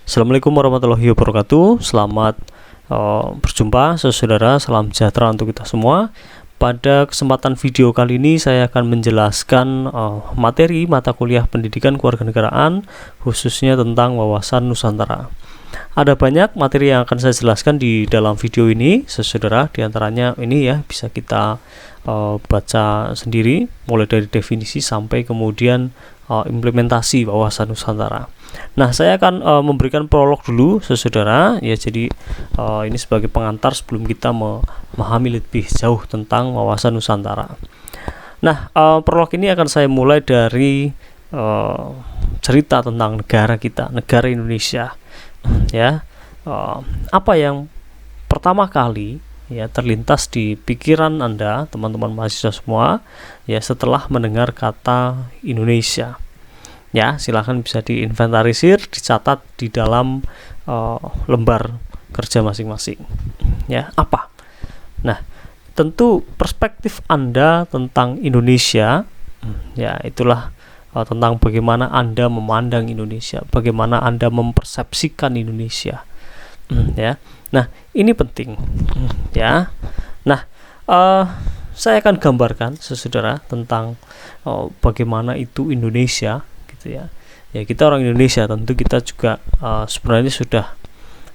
Assalamualaikum warahmatullahi wabarakatuh. Selamat berjumpa saudara, salam sejahtera untuk kita semua. Pada kesempatan video kali ini saya akan menjelaskan materi mata kuliah pendidikan kewarganegaraan, khususnya tentang wawasan Nusantara. Ada banyak materi yang akan saya jelaskan di dalam video ini, saudara. Di antaranya ini ya, bisa kita baca sendiri, mulai dari definisi sampai kemudian implementasi wawasan Nusantara. Nah, saya akan memberikan prolog dulu, saudara. Ya, jadi ini sebagai pengantar sebelum kita memahami lebih jauh tentang wawasan Nusantara. Nah, prolog ini akan saya mulai dari cerita tentang negara kita, negara Indonesia. Ya, apa yang pertama kali ya terlintas di pikiran Anda, teman-teman mahasiswa semua, ya setelah mendengar kata Indonesia? Ya, silahkan bisa diinventarisir, dicatat di dalam lembar kerja masing-masing. Ya, apa? Nah, tentu perspektif Anda tentang Indonesia, ya itulah tentang bagaimana Anda memandang Indonesia, bagaimana Anda mempersepsikan Indonesia. Ya, nah ini penting. Ya, nah saya akan gambarkan, saudara, tentang bagaimana itu Indonesia. Ya, kita orang Indonesia, tentu kita juga sebenarnya sudah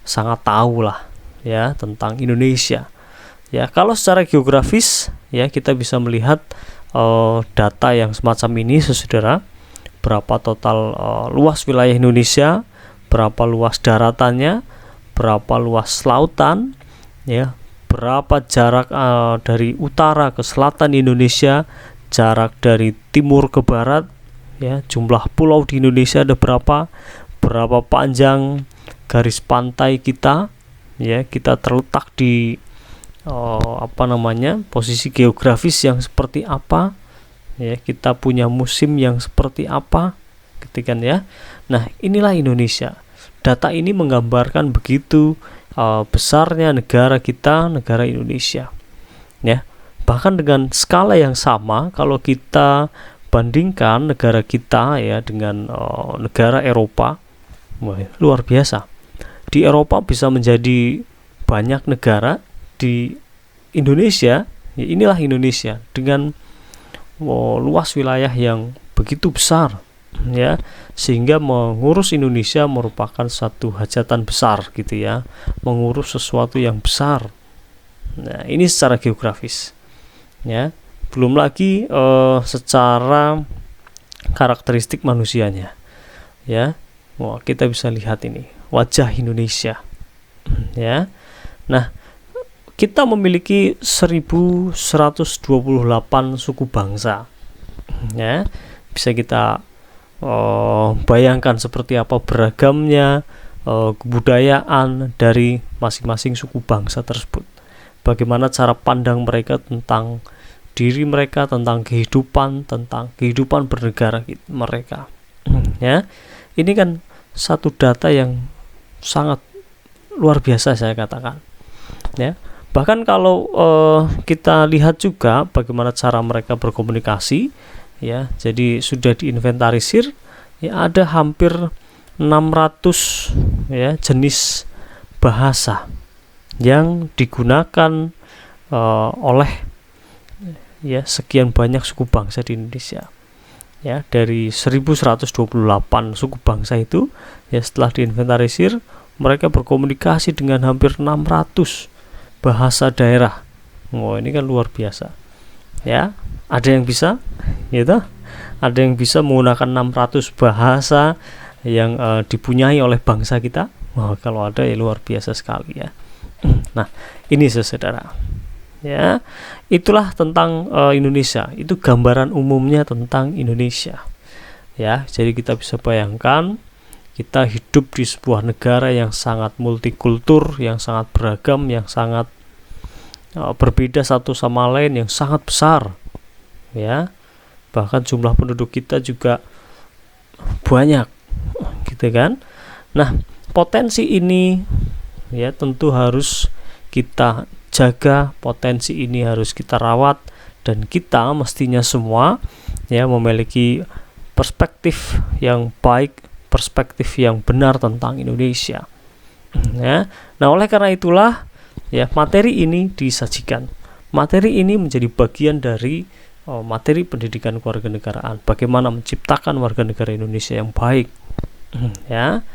sangat tahu lah ya tentang Indonesia. Ya, kalau secara geografis ya kita bisa melihat data yang semacam ini, saudara. Berapa total luas wilayah Indonesia, berapa luas daratannya, berapa luas lautan, ya, berapa jarak dari utara ke selatan Indonesia, jarak dari timur ke barat. Ya, jumlah pulau di Indonesia ada berapa panjang garis pantai kita, ya, kita terletak di posisi geografis yang seperti apa, ya, kita punya musim yang seperti apa, gitu kan ya. Nah, inilah Indonesia. Data ini menggambarkan begitu besarnya negara kita, negara Indonesia. Ya, bahkan dengan skala yang sama, kalau kita bandingkan negara kita ya dengan negara Eropa, luar biasa. Di Eropa bisa menjadi banyak negara, di Indonesia ya inilah Indonesia dengan luas wilayah yang begitu besar, ya, sehingga mengurus Indonesia merupakan satu hajatan besar gitu ya, mengurus sesuatu yang besar. Nah, ini secara geografis, ya. Belum lagi secara karakteristik manusianya, ya. Kita bisa lihat ini wajah Indonesia, ya. Nah, kita memiliki 1128 suku bangsa, ya. Bisa kita bayangkan seperti apa beragamnya kebudayaan dari masing-masing suku bangsa tersebut. Bagaimana cara pandang mereka tentang diri mereka, tentang kehidupan bernegara mereka. Ya, ini kan satu data yang sangat luar biasa, saya katakan. Ya, bahkan kalau kita lihat juga bagaimana cara mereka berkomunikasi, ya, jadi sudah diinventarisir, ya, ada hampir 600 ya jenis bahasa yang digunakan oleh ya sekian banyak suku bangsa di Indonesia. Ya, dari 1128 suku bangsa itu, ya, setelah diinventarisir, mereka berkomunikasi dengan hampir 600 bahasa daerah. Ini kan luar biasa. Ya, ada yang bisa, gitu. Ada yang bisa menggunakan 600 bahasa yang dipunyai oleh bangsa kita. Kalau ada ya luar biasa sekali ya. Nah, ini saudara. Ya, itulah tentang Indonesia. Itu gambaran umumnya tentang Indonesia. Ya, jadi kita bisa bayangkan kita hidup di sebuah negara yang sangat multikultur, yang sangat beragam, yang sangat berbeda satu sama lain, yang sangat besar. Ya, bahkan jumlah penduduk kita juga banyak, gitu kan? Nah, potensi ini ya tentu harus kita jaga, potensi ini harus kita rawat, dan kita mestinya semua ya memiliki perspektif yang baik, perspektif yang benar tentang Indonesia. Ya. Nah, oleh karena itulah ya materi ini disajikan. Materi ini menjadi bagian dari materi pendidikan kewarganegaraan. Bagaimana menciptakan warga negara Indonesia yang baik. Ya.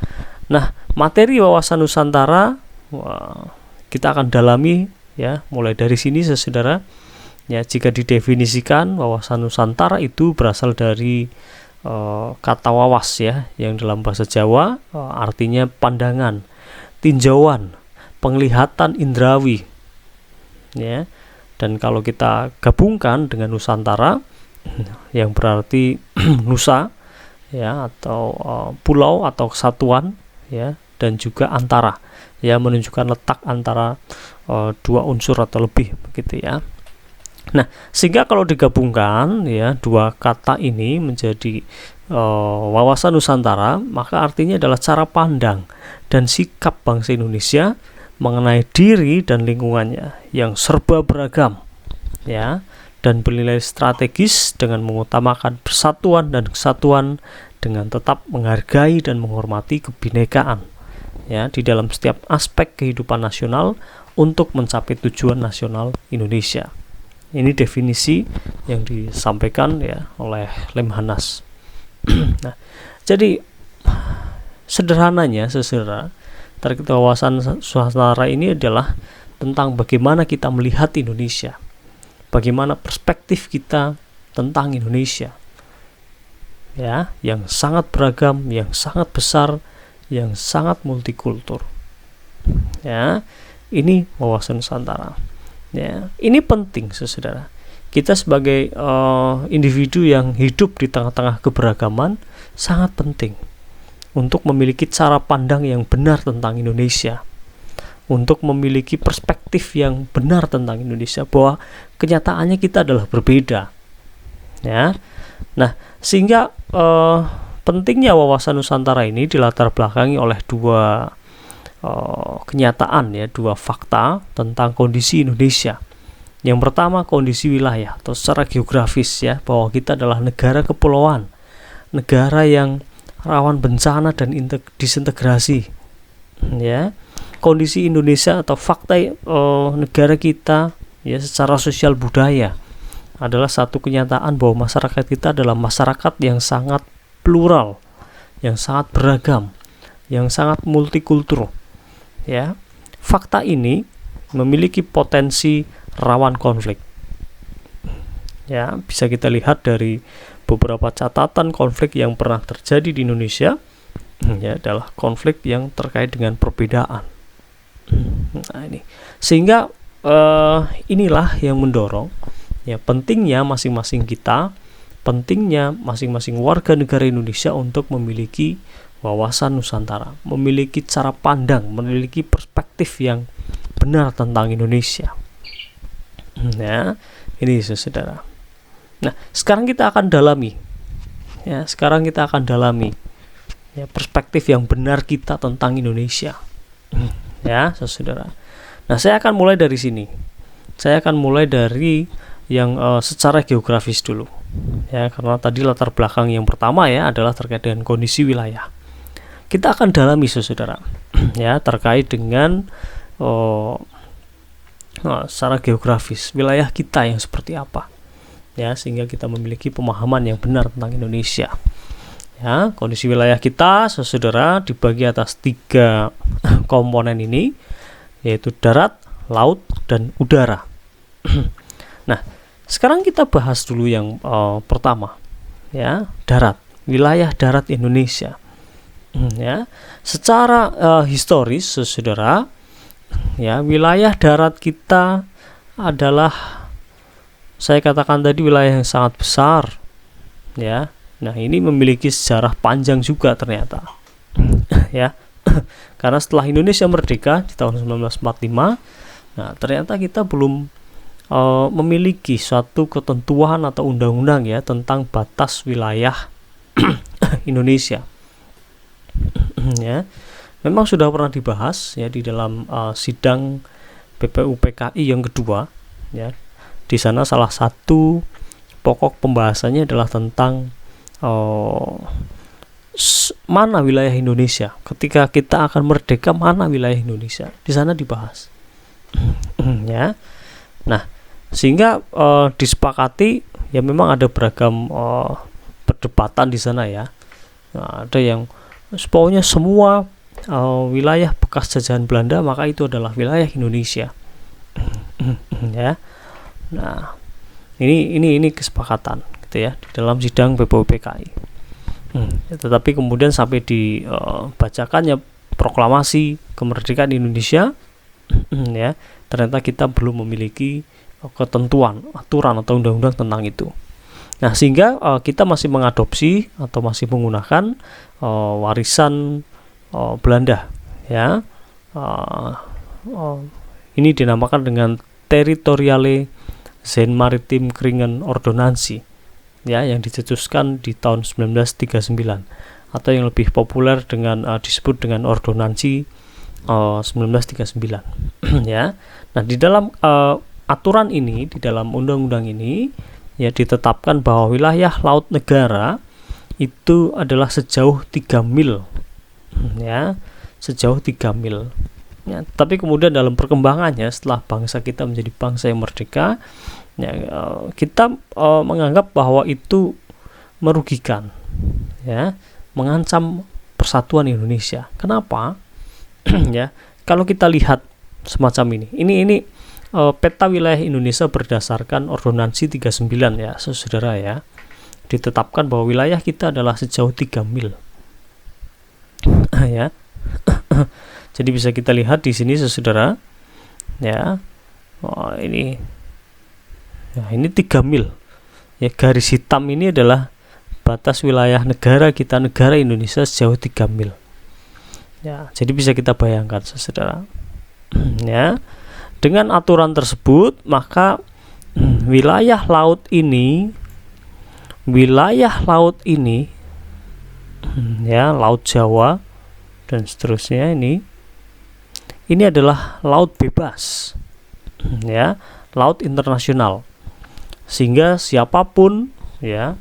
Nah, materi wawasan Nusantara kita akan dalami ya, mulai dari sini saudara. Ya, jika didefinisikan wawasan Nusantara itu berasal dari kata wawas ya, yang dalam bahasa Jawa artinya pandangan, tinjauan, penglihatan indrawi. Ya. Dan kalau kita gabungkan dengan Nusantara yang berarti nusa ya, atau pulau atau kesatuan ya, dan juga antara ya, menunjukkan letak antara dua unsur atau lebih begitu ya. Nah, sehingga kalau digabungkan ya dua kata ini menjadi wawasan Nusantara, maka artinya adalah cara pandang dan sikap bangsa Indonesia mengenai diri dan lingkungannya yang serba beragam ya, dan bernilai strategis dengan mengutamakan persatuan dan kesatuan dengan tetap menghargai dan menghormati kebinekaan ya di dalam setiap aspek kehidupan nasional untuk mencapai tujuan nasional Indonesia. Ini definisi yang disampaikan ya oleh Lemhanas. Nah, jadi sederhananya saudara, terkait wawasan Nusantara ini adalah tentang bagaimana kita melihat Indonesia, bagaimana perspektif kita tentang Indonesia ya, yang sangat beragam, yang sangat besar, yang sangat multikultur ya. Ini wawasan Nusantara ya. Ini penting saudara, kita sebagai individu yang hidup di tengah-tengah keberagaman sangat penting untuk memiliki cara pandang yang benar tentang Indonesia, untuk memiliki perspektif yang benar tentang Indonesia, bahwa kenyataannya kita adalah berbeda ya. Nah, sehingga pentingnya wawasan Nusantara ini dilatar belakangi oleh dua kenyataan ya, dua fakta tentang kondisi Indonesia. Yang pertama, kondisi wilayah atau secara geografis ya, bahwa kita adalah negara kepulauan, negara yang rawan bencana dan disintegrasi ya. Kondisi Indonesia atau fakta negara kita ya secara sosial budaya adalah satu kenyataan bahwa masyarakat kita adalah masyarakat yang sangat plural, yang sangat beragam, yang sangat multikultur ya. Fakta ini memiliki potensi rawan konflik ya, bisa kita lihat dari beberapa catatan konflik yang pernah terjadi di Indonesia ya, adalah konflik yang terkait dengan perbedaan. Nah, ini sehingga inilah yang mendorong ya pentingnya masing-masing kita, pentingnya masing-masing warga negara Indonesia untuk memiliki wawasan Nusantara, memiliki cara pandang, memiliki perspektif yang benar tentang Indonesia ya. Ini saudara. Nah, sekarang kita akan dalami ya, perspektif yang benar kita tentang Indonesia ya saudara. Nah, saya akan mulai dari sini. Saya akan mulai dari yang secara geografis dulu ya, karena tadi latar belakang yang pertama ya adalah terkait dengan kondisi wilayah. Kita akan dalami saudara ya, terkait dengan secara geografis wilayah kita yang seperti apa ya, sehingga kita memiliki pemahaman yang benar tentang Indonesia ya. Kondisi wilayah kita saudara dibagi atas 3 komponen ini, yaitu darat, laut, dan udara. Nah, sekarang kita bahas dulu yang pertama ya, darat, wilayah darat Indonesia ya. Secara historis saudara ya, wilayah darat kita adalah, saya katakan tadi, wilayah yang sangat besar ya. Nah, ini memiliki sejarah panjang juga ternyata ya. Karena setelah Indonesia merdeka di tahun 1945, nah ternyata kita belum memiliki suatu ketentuan atau undang-undang ya tentang batas wilayah Indonesia ya. Memang sudah pernah dibahas ya di dalam sidang BPUPKI yang kedua ya. Di sana salah satu pokok pembahasannya adalah tentang mana wilayah Indonesia? Ketika kita akan merdeka, mana wilayah Indonesia? Di sana dibahas. Ya. Nah, sehingga disepakati ya memang ada beragam perdebatan di sana ya. Nah, ada yang pokoknya semua wilayah bekas jajahan Belanda maka itu adalah wilayah Indonesia. Ya. Nah, ini kesepakatan gitu ya di dalam sidang BPUPKI. Tetapi kemudian sampai dibacakannya proklamasi kemerdekaan Indonesia, ya ternyata kita belum memiliki ketentuan, aturan atau undang-undang tentang itu. Nah, sehingga kita masih mengadopsi atau masih menggunakan warisan Belanda, ya. Ini dinamakan dengan Territoriale Zijn-Maritiem-Kringen Ordonnantie, ya, yang dicetuskan di tahun 1939 atau yang lebih populer dengan disebut dengan Ordonnantie 1939. Ya. Nah, di dalam aturan ini, di dalam undang-undang ini ya ditetapkan bahwa wilayah laut negara itu adalah sejauh 3 mil. Ya, sejauh 3 mil. Ya, tapi kemudian dalam perkembangannya setelah bangsa kita menjadi bangsa yang merdeka, ya, kita menganggap bahwa itu merugikan, ya, mengancam persatuan Indonesia. Kenapa? Ya, kalau kita lihat semacam ini peta wilayah Indonesia berdasarkan Ordonnansi 39 ya, saudara ya. Ditetapkan bahwa wilayah kita adalah sejauh 3 mil. Ya. Jadi bisa kita lihat di sini saudara. Ya. Ini 3 mil. Ya, garis hitam ini adalah batas wilayah negara kita, negara Indonesia sejauh 3 mil. Ya, jadi bisa kita bayangkan saudara. Ya. Dengan aturan tersebut, maka wilayah laut ini ya, Laut Jawa dan seterusnya ini adalah laut bebas, ya, laut internasional, sehingga siapapun ya,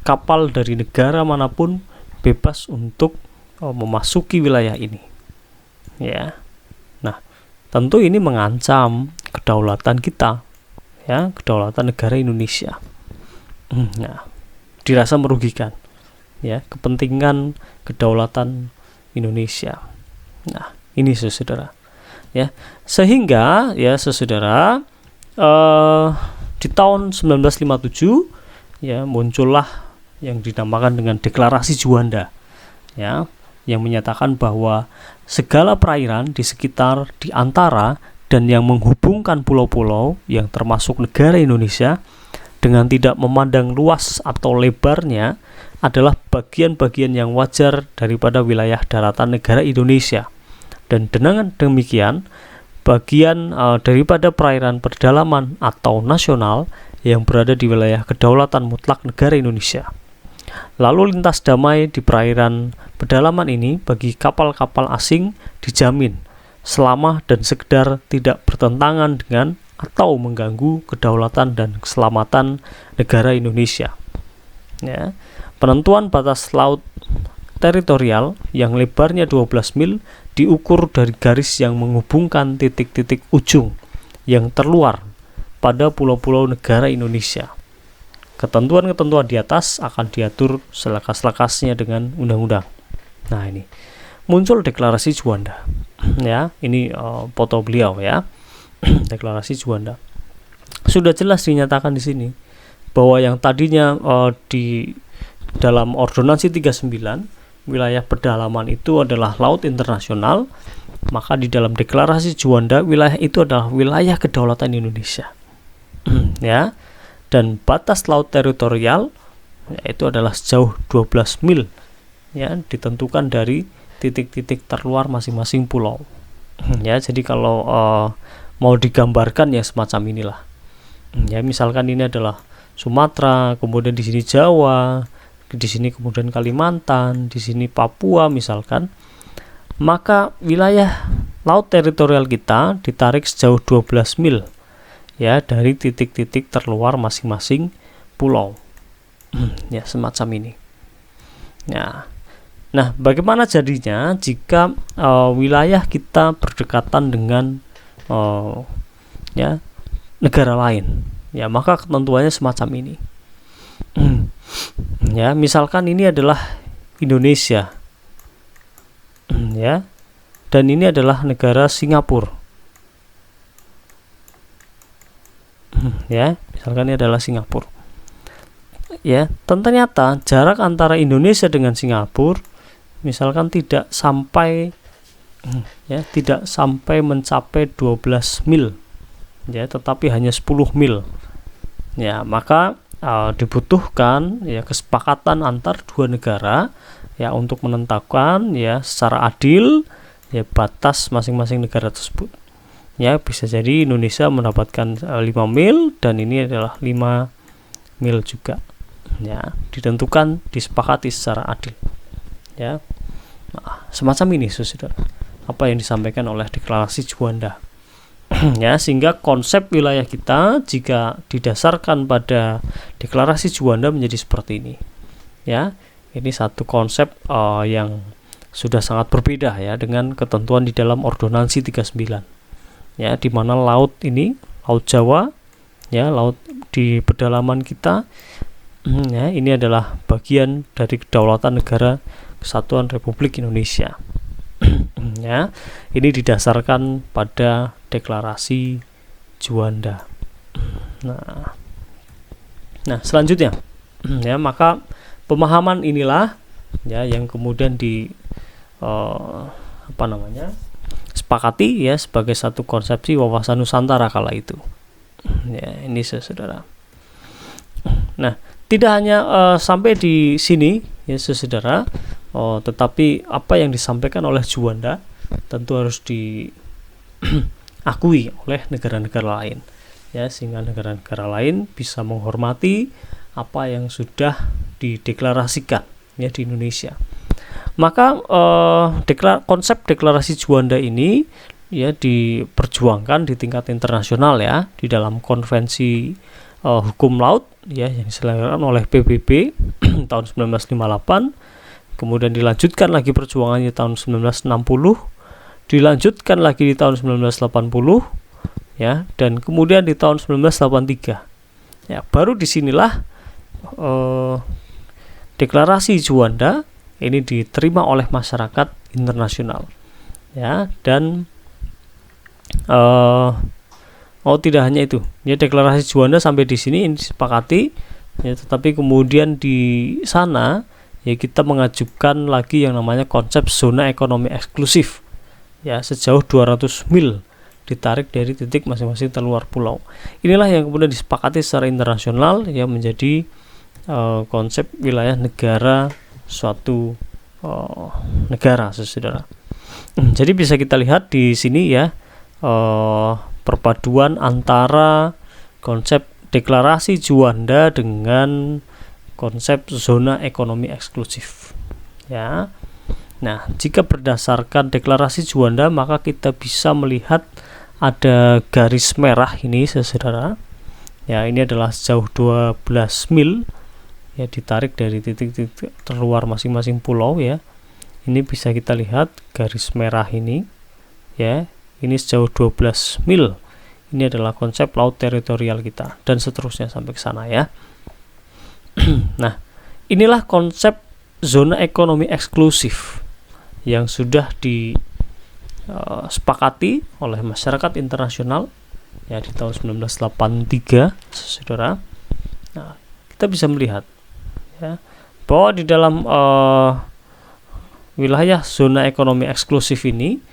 kapal dari negara manapun bebas untuk memasuki wilayah ini, ya. Nah, tentu ini mengancam kedaulatan kita, ya, kedaulatan negara Indonesia. Nah, dirasa merugikan, ya, kepentingan kedaulatan Indonesia. Nah, ini saudara, ya, sehingga ya saudara, di tahun 1957 ya muncullah yang dinamakan dengan Deklarasi Juanda, ya, yang menyatakan bahwa segala perairan di sekitar, di antara, dan yang menghubungkan pulau-pulau yang termasuk negara Indonesia dengan tidak memandang luas atau lebarnya adalah bagian-bagian yang wajar daripada wilayah daratan negara Indonesia. Dan dengan demikian, bagian daripada perairan pedalaman atau nasional yang berada di wilayah kedaulatan mutlak negara Indonesia. Lalu lintas damai di perairan pedalaman ini bagi kapal-kapal asing dijamin selama dan sekedar tidak bertentangan dengan atau mengganggu kedaulatan dan keselamatan negara Indonesia. Ya. Penentuan batas laut teritorial yang lebarnya 12 mil diukur dari garis yang menghubungkan titik-titik ujung yang terluar pada pulau-pulau negara Indonesia. Ketentuan-ketentuan di atas akan diatur selekas-lekasnya dengan undang-undang. Nah, ini muncul Deklarasi Juanda. Ya, ini foto beliau ya. Deklarasi Juanda. Sudah jelas dinyatakan di sini bahwa yang tadinya di dalam Ordonnansi 39 wilayah pedalaman itu adalah laut internasional, maka di dalam Deklarasi Juanda wilayah itu adalah wilayah kedaulatan Indonesia. Ya. Dan batas laut teritorial yaitu adalah sejauh 12 mil, ya, ditentukan dari titik-titik terluar masing-masing pulau. Ya, jadi kalau mau digambarkan ya semacam inilah. Ya, misalkan ini adalah Sumatera, kemudian di sini Jawa, di sini kemudian Kalimantan, di sini Papua misalkan. Maka wilayah laut teritorial kita ditarik sejauh 12 mil. Ya, dari titik-titik terluar masing-masing pulau. Ya, semacam ini. Ya. Nah, bagaimana jadinya jika wilayah kita berdekatan dengan ya negara lain? Ya, maka ketentuannya semacam ini. Ya, misalkan ini adalah Indonesia, ya, dan ini adalah negara Singapura. Ya, misalkan ini adalah Singapura. Ya, ternyata jarak antara Indonesia dengan Singapura misalkan tidak sampai mencapai 12 mil. Ya, tetapi hanya 10 mil. Ya, maka dibutuhkan ya kesepakatan antar dua negara ya untuk menentukan ya secara adil ya batas masing-masing negara tersebut. Ya, bisa jadi Indonesia mendapatkan 5 mil dan ini adalah 5 mil juga. Ya, ditentukan, disepakati secara adil. Ya. Nah, semacam ini Saudara, apa yang disampaikan oleh deklarasi Juanda. Ya, sehingga konsep wilayah kita jika didasarkan pada deklarasi Juanda menjadi seperti ini. Ya, ini satu konsep yang sudah sangat berbeda ya dengan ketentuan di dalam Ordonansi 39. Ya, di mana laut ini, Laut Jawa, ya, laut di pedalaman kita, ya, ini adalah bagian dari kedaulatan negara Kesatuan Republik Indonesia. Ya, ini didasarkan pada deklarasi Juanda. Nah, selanjutnya, ya, maka pemahaman inilah ya yang kemudian sepakati ya sebagai satu konsepsi wawasan Nusantara kala itu. Ya, ini Saudara. Nah, tidak hanya sampai di sini ya Saudara, tetapi apa yang disampaikan oleh Juanda tentu harus diakui oleh negara-negara lain ya, sehingga negara-negara lain bisa menghormati apa yang sudah dideklarasikan ya di Indonesia. Maka konsep deklarasi Juanda ini ya diperjuangkan di tingkat internasional ya di dalam konvensi hukum laut ya yang diselenggarakan oleh PBB tahun 1958, kemudian dilanjutkan lagi perjuangannya tahun 1960, dilanjutkan lagi di tahun 1980 ya, dan kemudian di tahun 1983 ya, baru disinilah deklarasi Juanda ini diterima oleh masyarakat internasional ya. Dan tidak hanya itu ya, deklarasi Juanda sampai di sini ini disepakati ya, tetapi kemudian di sana ya kita mengajukan lagi yang namanya konsep zona ekonomi eksklusif ya, sejauh 200 mil ditarik dari titik masing-masing terluar pulau. Inilah yang kemudian disepakati secara internasional ya menjadi konsep wilayah negara suatu negara Saudara. Jadi bisa kita lihat di sini ya perpaduan antara konsep deklarasi Juanda dengan konsep zona ekonomi eksklusif ya. Nah, jika berdasarkan deklarasi Juanda maka kita bisa melihat ada garis merah ini Saudara. Ya, ini adalah sejauh 12 mil ya ditarik dari titik-titik terluar masing-masing pulau ya. Ini bisa kita lihat garis merah ini ya. Ini sejauh 12 mil. Ini adalah konsep laut teritorial kita dan seterusnya sampai ke sana ya. Nah, inilah konsep zona ekonomi eksklusif yang sudah disepakati oleh masyarakat internasional ya di tahun 1983 Saudara. Nah, kita bisa melihat ya bahwa di dalam wilayah zona ekonomi eksklusif ini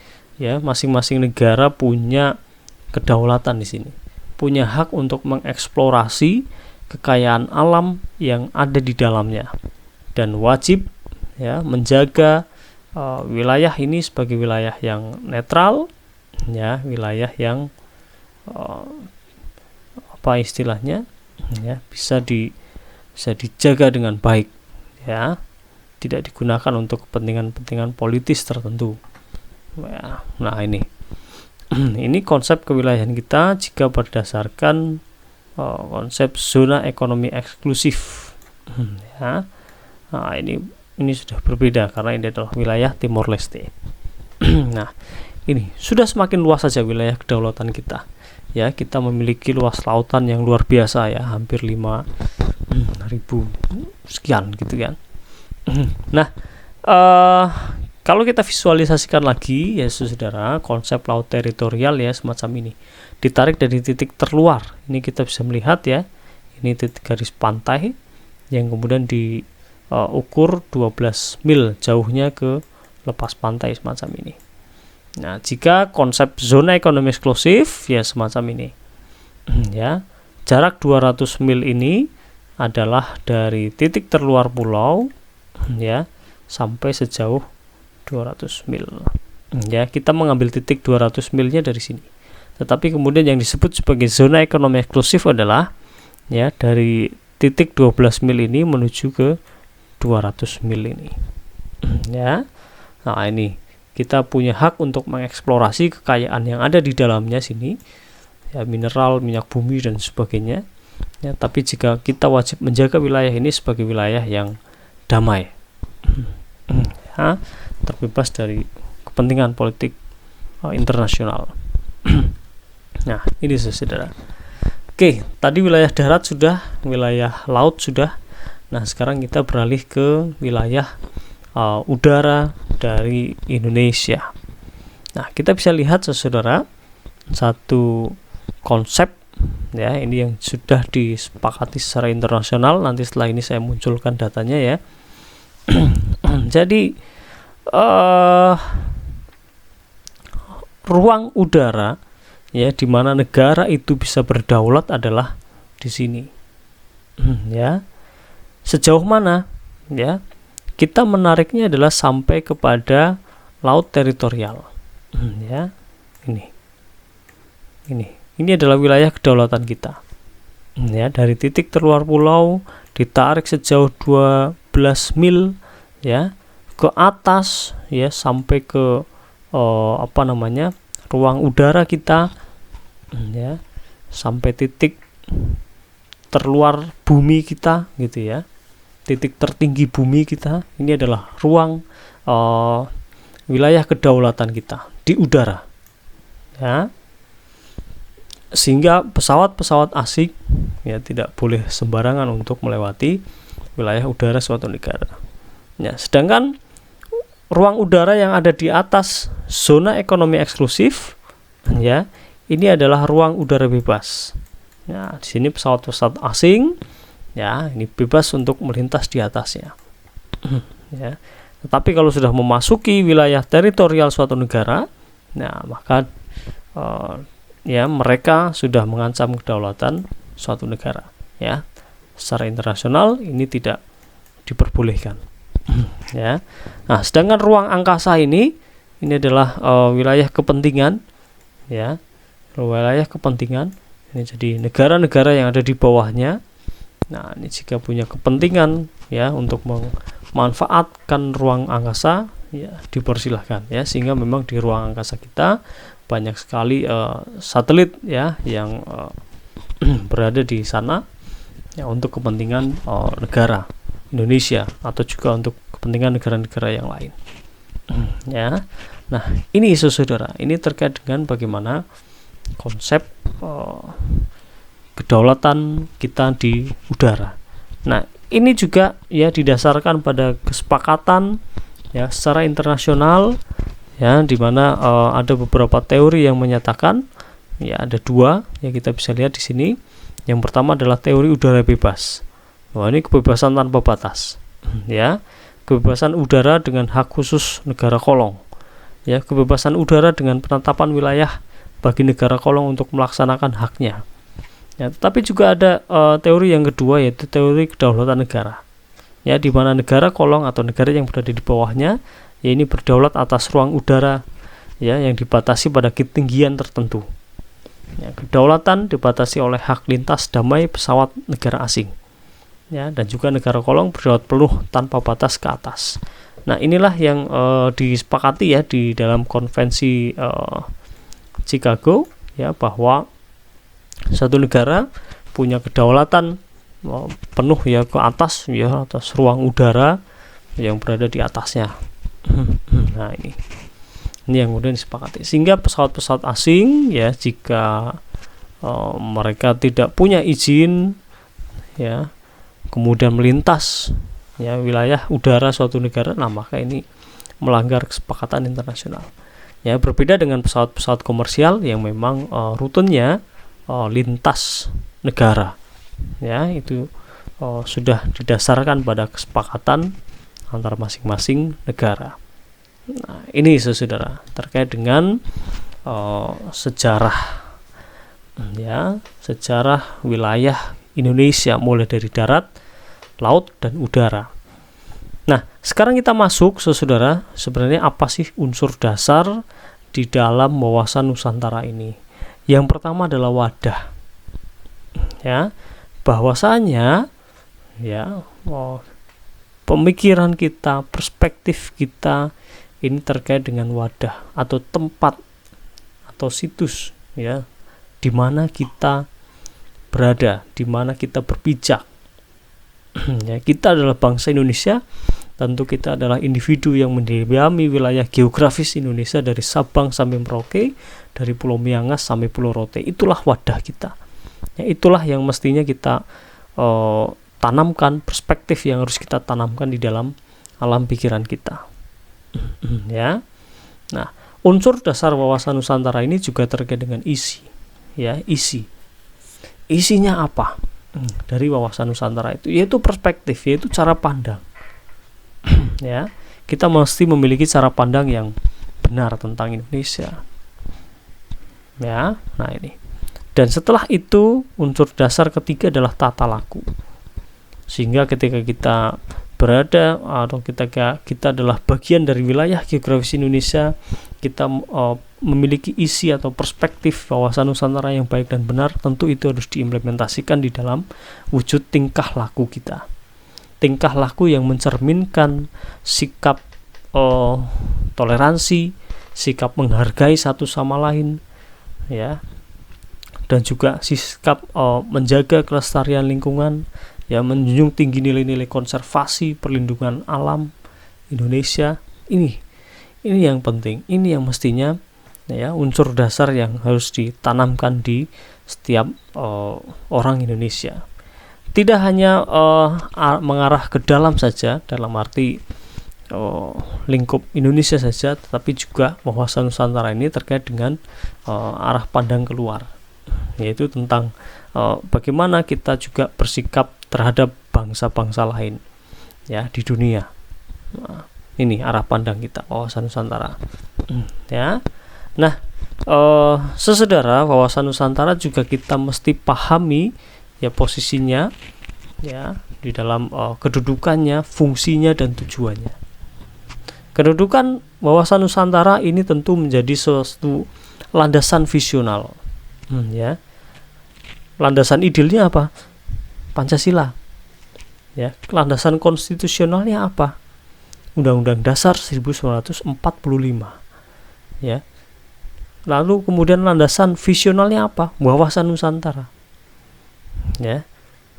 ya masing-masing negara punya kedaulatan di sini, punya hak untuk mengeksplorasi kekayaan alam yang ada di dalamnya dan wajib ya menjaga wilayah ini sebagai wilayah yang netral ya, wilayah yang bisa dijaga dengan baik ya, tidak digunakan untuk kepentingan politis tertentu ya. Nah, ini konsep kewilayahan kita jika berdasarkan konsep zona ekonomi eksklusif ya. Nah, ini ini sudah berbeda karena ini adalah wilayah Timor Leste. Nah, ini sudah semakin luas saja wilayah kedaulatan kita. Ya, kita memiliki luas lautan yang luar biasa ya, hampir 5.000 sekian gitu kan. Nah, kalau kita visualisasikan lagi ya saudara, konsep laut teritorial ya semacam ini. Ditarik dari titik terluar. Ini kita bisa melihat ya. Ini titik garis pantai yang kemudian diukur 12 mil jauhnya ke lepas pantai semacam ini. Nah, jika konsep zona ekonomi eksklusif ya semacam ini. Ya, jarak 200 mil ini adalah dari titik terluar pulau ya sampai sejauh 200 mil. Ya, kita mengambil titik 200 milnya dari sini. Tetapi kemudian yang disebut sebagai zona ekonomi eksklusif adalah ya dari titik 12 mil ini menuju ke 200 mil ini. Ya. Nah, ini kita punya hak untuk mengeksplorasi kekayaan yang ada di dalamnya sini, ya, mineral, minyak bumi dan sebagainya. Ya, tapi jika kita wajib menjaga wilayah ini sebagai wilayah yang damai, ya, terbebas dari kepentingan politik internasional. Nah, ini saudara. Oke, tadi wilayah darat sudah, wilayah laut sudah. Nah, sekarang kita beralih ke wilayah udara dari Indonesia. Nah, kita bisa lihat saudara satu konsep ya, ini yang sudah disepakati secara internasional. Nanti setelah ini saya munculkan datanya ya. Jadi ruang udara ya di mana negara itu bisa berdaulat adalah di sini. Ya. Sejauh mana ya? Kita menariknya adalah sampai kepada laut teritorial. Ya. Ini adalah wilayah kedaulatan kita. Ya, dari titik terluar pulau ditarik sejauh 12 mil ya ke atas ya sampai ke ruang udara kita ya, sampai titik terluar bumi kita gitu ya, titik tertinggi bumi kita. Ini adalah ruang wilayah kedaulatan kita di udara ya, sehingga pesawat-pesawat asing ya tidak boleh sembarangan untuk melewati wilayah udara suatu negara ya. Sedangkan ruang udara yang ada di atas zona ekonomi eksklusif ya, ini adalah ruang udara bebas ya. Di sini pesawat-pesawat asing ya, ini bebas untuk melintas di atasnya ya. Tetapi kalau sudah memasuki wilayah teritorial suatu negara, nah maka ya mereka sudah mengancam kedaulatan suatu negara ya. Secara internasional ini tidak diperbolehkan ya. Nah, sedangkan ruang angkasa ini adalah wilayah kepentingan ya, wilayah kepentingan. Ini jadi negara-negara yang ada di bawahnya. Nah, ini jika punya kepentingan ya untuk memanfaatkan ruang angkasa ya dipersilahkan ya, sehingga memang di ruang angkasa kita banyak sekali satelit ya yang berada di sana ya untuk kepentingan negara Indonesia atau juga untuk kepentingan negara-negara yang lain ya. Nah, ini saudara, ini terkait dengan bagaimana konsep kedaulatan kita di udara. Nah, ini juga ya didasarkan pada kesepakatan ya secara internasional ya, di mana ada beberapa teori yang menyatakan ya, ada dua ya, kita bisa lihat di sini. Yang pertama adalah teori udara bebas. Wah, ini kebebasan tanpa batas ya, kebebasan udara dengan hak khusus negara kolong ya, kebebasan udara dengan penetapan wilayah bagi negara kolong untuk melaksanakan haknya ya. Tapi juga ada teori yang kedua, yaitu teori kedaulatan negara ya, di mana negara kolong atau negara yang berada di bawahnya ya ini berdaulat atas ruang udara ya yang dibatasi pada ketinggian tertentu ya. Kedaulatan dibatasi oleh hak lintas damai pesawat negara asing ya, dan juga negara kolong berdaulat penuh tanpa batas ke atas. Nah, inilah yang disepakati ya di dalam konvensi Chicago ya, bahwa satu negara punya kedaulatan penuh ya ke atas ya, atas ruang udara yang berada di atasnya. Nah, ini yang kemudian disepakati, sehingga pesawat-pesawat asing ya, jika mereka tidak punya izin ya, kemudian melintas ya wilayah udara suatu negara, nah maka ini melanggar kesepakatan internasional. Ya, berbeda dengan pesawat-pesawat komersial yang memang rutenya lintas negara. Ya, itu sudah didasarkan pada kesepakatan antara masing-masing negara. Nah, ini saudara terkait dengan sejarah ya, sejarah wilayah Indonesia mulai dari darat, laut, dan udara. Nah, sekarang kita masuk saudara, sebenarnya apa sih unsur dasar di dalam wawasan Nusantara ini? Yang pertama adalah wadah. Ya, bahwasanya ya, pemikiran kita, perspektif kita ini terkait dengan wadah atau tempat atau situs ya, di mana kita berada, di mana kita berpijak. Ya, kita adalah bangsa Indonesia, tentu kita adalah individu yang mendiami wilayah geografis Indonesia dari Sabang sampai Merauke, dari Pulau Miangas sampai Pulau Rote. Itulah wadah kita. Ya, itulah yang mestinya kita tanamkan, perspektif yang harus kita tanamkan di dalam alam pikiran kita. Ya. Nah, unsur dasar wawasan Nusantara ini juga terkait dengan isi. Ya, isi. Isinya apa? Dari wawasan Nusantara itu yaitu perspektif, yaitu cara pandang. Ya, kita mesti memiliki cara pandang yang benar tentang Indonesia. Ya, nah ini. Dan setelah itu unsur dasar ketiga adalah tata laku. Sehingga ketika kita berada atau kita adalah bagian dari wilayah geografis Indonesia, kita memiliki isi atau perspektif wawasan Nusantara yang baik dan benar, tentu itu harus diimplementasikan di dalam wujud tingkah laku kita. Tingkah laku yang mencerminkan sikap toleransi, sikap menghargai satu sama lain, ya, dan juga sikap menjaga kelestarian lingkungan, ya, menjunjung tinggi nilai-nilai konservasi, perlindungan alam Indonesia. Ini yang penting, ini yang mestinya ya unsur dasar yang harus ditanamkan di setiap orang Indonesia. Tidak hanya mengarah ke dalam saja, dalam arti lingkup Indonesia saja, tetapi juga wawasan Nusantara ini terkait dengan arah pandang keluar, yaitu tentang bagaimana kita juga bersikap terhadap bangsa-bangsa lain ya di dunia. Nah, ini arah pandang kita, wawasan Nusantara. Ya. Nah, saudara, wawasan Nusantara juga kita mesti pahami ya posisinya ya di dalam kedudukannya, fungsinya, dan tujuannya. Kedudukan wawasan Nusantara ini tentu menjadi suatu landasan visional. Ya. Landasan idealnya apa? Pancasila. Ya, landasan konstitusionalnya apa? Undang-Undang Dasar 1945. Ya. Lalu kemudian landasan visionalnya apa? Wawasan Nusantara. Ya.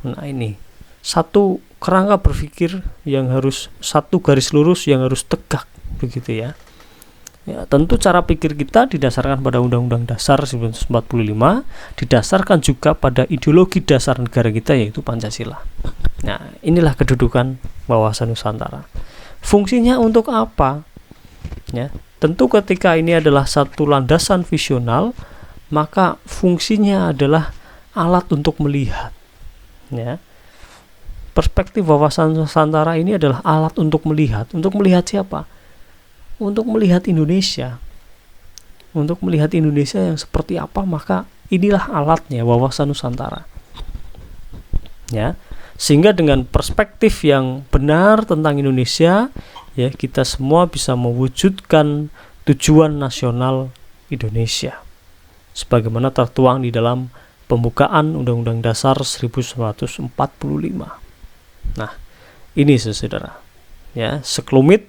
Nah, ini satu kerangka berpikir yang harus satu garis lurus yang harus tegak begitu ya. Ya, tentu cara pikir kita didasarkan pada Undang-Undang Dasar 1945, didasarkan juga pada ideologi dasar negara kita yaitu Pancasila. Nah, inilah kedudukan wawasan Nusantara. Fungsinya untuk apa? Ya, tentu ketika ini adalah satu landasan visional, maka fungsinya adalah alat untuk melihat. Ya. Perspektif wawasan Nusantara ini adalah alat untuk melihat. Untuk melihat siapa? Untuk melihat Indonesia. Untuk melihat Indonesia yang seperti apa, maka inilah alatnya wawasan Nusantara. Ya. Sehingga dengan perspektif yang benar tentang Indonesia, ya, kita semua bisa mewujudkan tujuan nasional Indonesia sebagaimana tertuang di dalam pembukaan Undang-Undang Dasar 1945. Nah, ini saudara, ya, sekelumit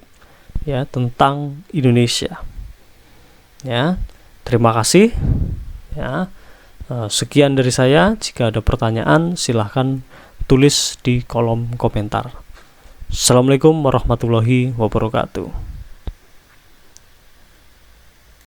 ya tentang Indonesia. Ya, terima kasih. Ya, sekian dari saya. Jika ada pertanyaan, silahkan tulis di kolom komentar. Assalamualaikum warahmatullahi wabarakatuh.